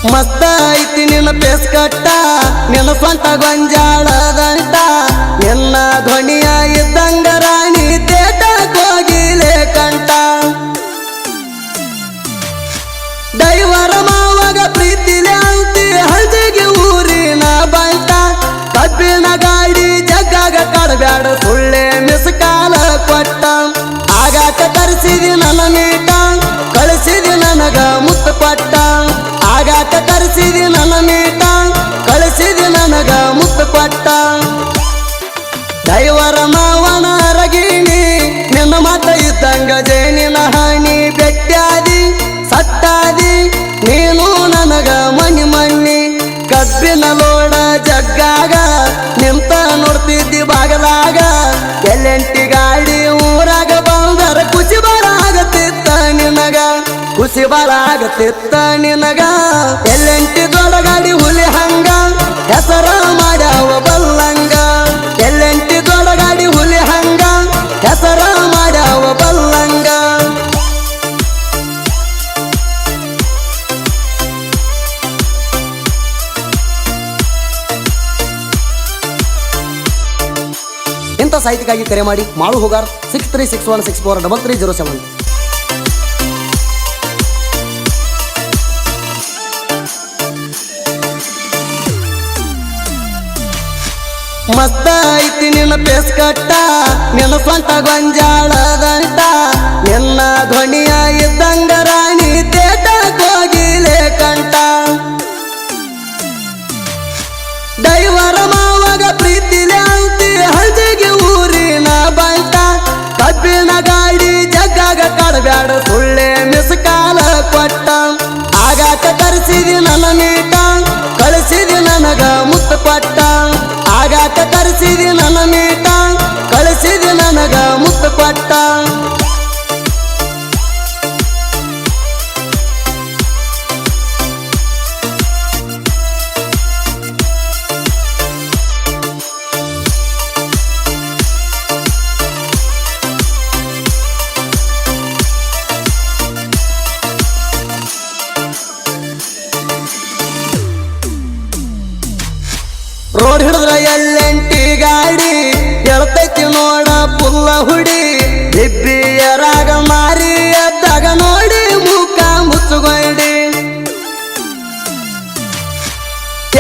ಮಸ್ತ ಐತಿ ನಿನ್ನ ಪೇಸ್ ಕಟ್ಟ ನಿನ್ನ ಸ್ವಂತ ಗೊಂಜಾಳದಂಟ ನಿನ್ನ ಧ್ವನಿಯ ಇದ್ದಂಗ ರಾಣಿ ತೇಟ ಕೋಗಿಲೆ ಕಂಠ ದೈವರ ಮಾವಾಗ ಪ್ರೀತಿಲೆ ಅಂತಿ ಹಳ್ದಿಗೆ ಊರಿನ ಬಂಟ ಕಬ್ಬಿನ ಗಾಡಿ ಜಗ್ಗಾಗ ಕಡಬ್ಯಾಡ ಸುಳ್ಳೆ ಮಿಸ್ಕಾಲ ಕೊಟ್ಟ ಆಗಾಕ ಕರೆಸಿದಿ ನನ್ನ ಮೀಟ ಕಳಿಸಿದಿ ನನಗ ಮುತ್ತು ಕೊಟ್ಟ ಆಗಾಕ ಕರೆಸಿದಿ ನನ್ನ ಮೀಟ ಕಳಿಸಿದಿ ನನಗ ಮುತ್ತು ಕೊಟ್ಟ ದೈವರ ಮಾವನ ರಗಿಣಿ ನಿನ್ನ ಮಾತ ಇದ್ದಂಗ ಜೇನಿನ ಹಣಿ ಬೆಟ್ಟಾದಿ ಸಟ್ಟಾದಿ ನೀನು ನನಗ ಮನಿ ಮಣ್ಣಿ ಕಬ್ಬಿನ ಲೋಡ ಜಗ್ಗಾಗ ನಿಂತ ನೋಡ್ತಿದ್ದಿ ಬಾಗಲಾಗ ಎಲ್ಲೆಂಟಿ ಗಾಡಿ ಊರಾಗ ಬಂದರ ಖುಷಿ ಬರಾಗತ್ತಿತ್ತ ನಿನಗ ಖುಷಿ ಬರಾಗತ್ತಿತ್ತ ನಿನಗ ಎಲ್ಲೆಂಟಿ ದೊಡ್ಡ ಗಾಡಿ ಹುಲಿ ಹಂಗ ಹೆಸರ ಮಾಡ್ಯಾವ ಬಲ್ಲಂಗ ಎಲ್ಲೆಂಟಿ ದೊಡ್ಡ ಗಾಡಿ ಹುಲಿ ಹಂಗ ಹೆಸರ ಮಾಡ್ಯಾವ ಬಲ್ಲಂಗ ಇಂಥ ಸಾಹಿತ್ಯಕ್ಕಾಗಿ ಕರೆ ಮಾಡಿ ಮಾಳು ಹೋಗಾರ್ 6361643307. ಮಸ್ತ ಐತಿ ನಿನ್ನ ಪೇಸ್ ಕಟ್ಟ ನಿನ್ನ ಸ್ವಂತ ಗೊಂಜಾಳದಂಟ ನಿನ್ನ ಧ್ವನಿಯ ಇದ್ದಂಗ ರಾಣಿ ತೇಟ ಕೋಗಿಲೆ ಕಂಠ ದೈವರ ಮಾವಾಗ ಪ್ರೀತಿಲೆ ಅಂತಿ ಹಳ್ದಿಗೆ ಊರಿನ ಬಂಟ ಕಬ್ಬಿನ ಗಾಡಿ ಜಗ್ಗಾಗ ಕಡಬ್ಯಾಡ ಸುಳ್ಳೆ ಮಿಸ್ಕಾಲ ಕೊಟ್ಟ ಆಗಾಕ ಕರೆಸಿದಿ ನನ್ನ ಮೀಟ ಕಳಿಸಿದಿ ನನಗ ಮುತ್ತು ಕೊಟ್ಟ ಆಗಾಕ ಕರೆಸಿದಿ ನನ್ನ ಮೀಟ ಕಳಿಸಿದಿ ನನಗ ಮುತ್ತು ಕೊಟ್ಟ ರೋಡ್ ಹಿಡಿದ್ರ ಎಲ್ಲೆಂಟಿ ಗಾಡಿ ಎಳ್ತೈತಿ ನೋಡ ಪುಲ್ಲ ಹುಡಿ ದಿಬ್ಬಿಯರಾಗ ಮಾರಿ ಎದ್ದಾಗ ನೋಡಿ ಮುಖ ಮುಚ್ಚುಗೊಂಡಿ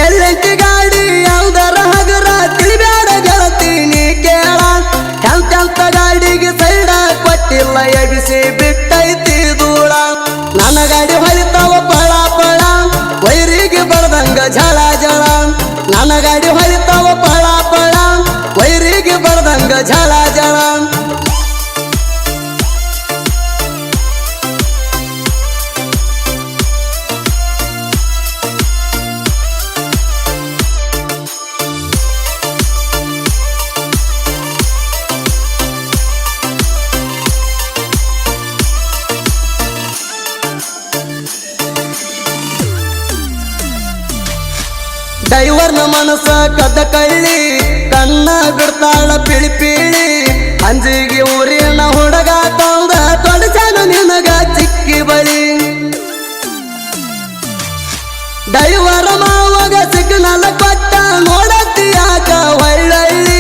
ಎಲ್ಲೆಂಟಿ ಗಾಡಿ ಯಾವ್ದರ ಹಗರ ತಿಳಿಬ್ಯಾಡ ಗೆಳತೀನಿ ಕೇಳ ಎಂತೆಂತ ಗಾಡಿಗೆ ಸೈಡ ಕೊಟ್ಟಿಲ್ಲ ಎಬಿಸಿ ಬಿಟ್ಟೈತಿ ಧೂಳ ನನ್ನ ಗಾಡಿ ಹೊಳಿತಾವ ಪಳ ಪಳ ವೈರಿಗೆ ಬಡ್ದಂಗ ಝಳ ಝಳ ನನ್ನ ಗಾಡಿ ಹೊಳಿತಾವ ಪಳ ಪಳ ವೈರಿಗೆ ಬಡ್ದಂಗ ಝಳ ಝಳ ದೈವರ್ನ ಮನಸ ಕದ್ದ ಕಳ್ಳಿ ಕಣ್ಣ ಬಿಡ್ತಾಳ ಪಿಳಿ ಪಿಳಿ ಅಂಜಿಗೆ ಊರಿನ ಹುಡುಗ ತಂದ ತೊಡಚಾನ ನಿನಗ ಚಿಕ್ಕಿ ಬಳಿ ದೈವರ ಮಾವಾಗ ಸಿಗ್ನಲ್ ಕೊಟ್ಟ ನೋಡತಿಯಾಕ ಒಳ್ಳಳ್ಳಿ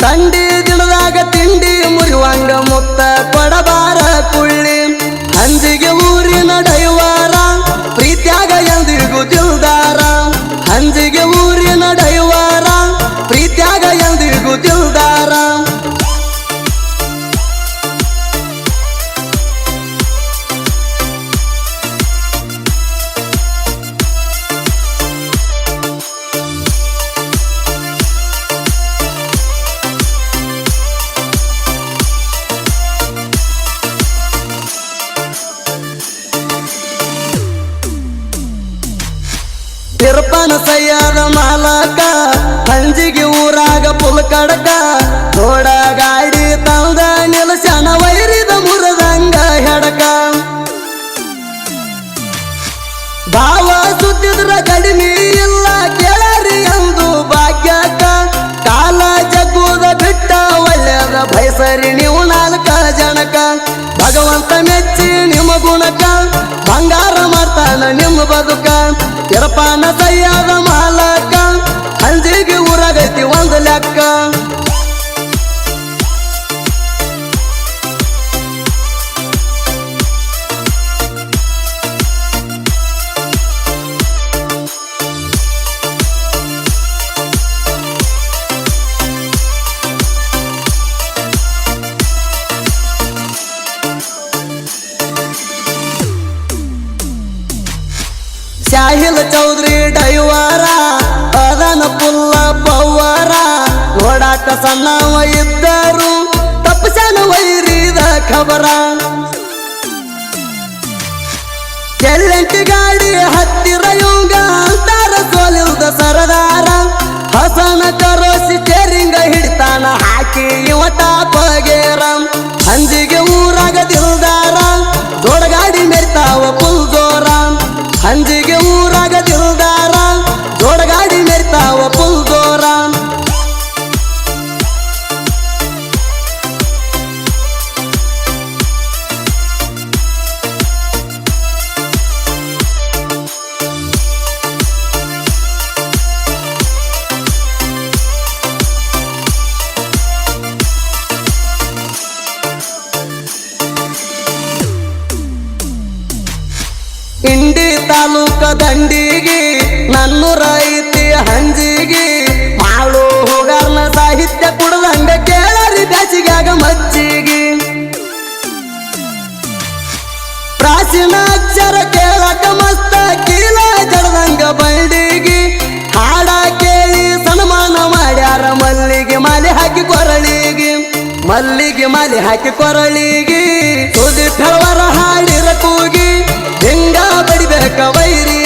ತಂಡಿ ದಿನದಾಗ ತಿಂಡಿ ಮುರಿವಂಗ ಮುತ್ತ ಕೊಡಬಾರ ಕುಳ್ಳಿ ಅಂಜಿಗೆ ಊರಿನ ದೈವರ ಪ್ರೀತ್ಯಾಗ ಎಂದಿಗೂ ದಿಲ್ದಾರ ಅಂಜಿಗೆ ಊರಿನ ದೈವರ ಪ್ರೀತ್ಯಾಗ ಎಂದಿಗೂ ದಿಲ್ದಾರ ತಿರುಪನ ಸಯ್ಯದ ಮಾಲಕ ಅಂಜಿಗೆ ಊರಾಗ ಪುಲ್ ಕಡಕ ನೋಡ ಗಾಡಿ ತಂದ ನಿಲ್ಸನ ವೈರಿದ ಮುರದಂಗ ಹೆಡಕ ಭಾವ ಸುತ್ತಿದ್ರ ಕಡಿಮೆ ಇಲ್ಲ ಕೇಳರಿ ಎಂದು ಭಾಗ್ಯಕ ಕಾಲ ಜಗ್ಗುದ ಬಿಟ್ಟ ಒಳ್ಳೆಯದ ಬಯಸರಿ ನೀವು 4 ಜನಕ ಭಗವಂತ ಮೆಚ್ಚಿ ನಿಮ್ಮ ಗುಣಕ ಬಂಗಾರ ಮಾಡ್ತಾನ ನಿಮ್ಮ ಬದುಕ ಎರಪಾನ ಸಯ್ಯಾದ ಮಾಲಕ ಹಂಜಿಗೆ ಊರಾಗೈತಿ ಒಂದು ಲೆಕ್ಕ ಶಾಹಿಲ್ ಚೌಧರಿ ಡೈವರ ಅದನ ಪುಲ್ಲ ಪವ್ವರ ನೋಡಾಕ ಸಣ್ಣವ ಇದ್ದರು ತಪ್ಪಸನ ವೈರಿದ ಖಬರ ಎಲ್ಲೆಂಟಿ ಗಾಡಿ ಹತ್ತಿರ ಯುಂಗ ಅಂತಾರ ಸೋಲಿಲ್ದ ಸರದಾರ ಹಸನ ಕರೋಸಿ ಚೇರಿಂಗ ಹಿಡಿತಾನ ಹಾಕಿ ಇವಟ ಪಗೇರ ಹಂಜಿಗೆ ಊರಾಗ ದಿಲ್ದಾರ ದೊಡಗಾಡಿ ಮೆರ್ತಾವ ಪುಲ್ ಜೋರ ಹಂಜಿಗೆ ಊರಾಗ ದಿಲ್ದಾರ ದೊಡಗಾಡಿ ಮೆರ್ತಾವ ಪುಲ್ ಜೋರ ಇಂಡಿ ತಾಲೂಕ ದಂಡಿಗೆ ನನ್ನೂರ ಐತಿ ಹಂಜಿಗೆ ಮಾಳು ಹೋಗಾರ್ನ ಸಾಹಿತ್ಯ ಕುಡ್ದಂಗ ಕೇಳರಿ ಬ್ಯಾಸಿಗ್ಯಾಗ ಮಜ್ಜಿಗೆ ಪ್ರಾಚೀನ ಅಕ್ಷರ ಕೇಳಕ ಮಸ್ತ ಕೀಲ ಜಡದಂಗ ಬಂಡಿಗೆ ಹಾಡ ಕೇಳಿ ಸನ್ಮಾನ ಮಾಡ್ಯಾರ ಮಲ್ಲಿಗೆ ಮಾಲೆ ಹಾಕಿ ಕೊರಳಿಗೆ ಮಲ್ಲಿಗೆ ಮಾಲೆ ಹಾಕಿ ಕೊರಳಿಗೆ ಸುದಿ ಫೆಳವರ ಹಾಡಿರ ಕೂಗಿ ಹಿಂಗ ಬಡಿಬೇಕ ವೈರಿ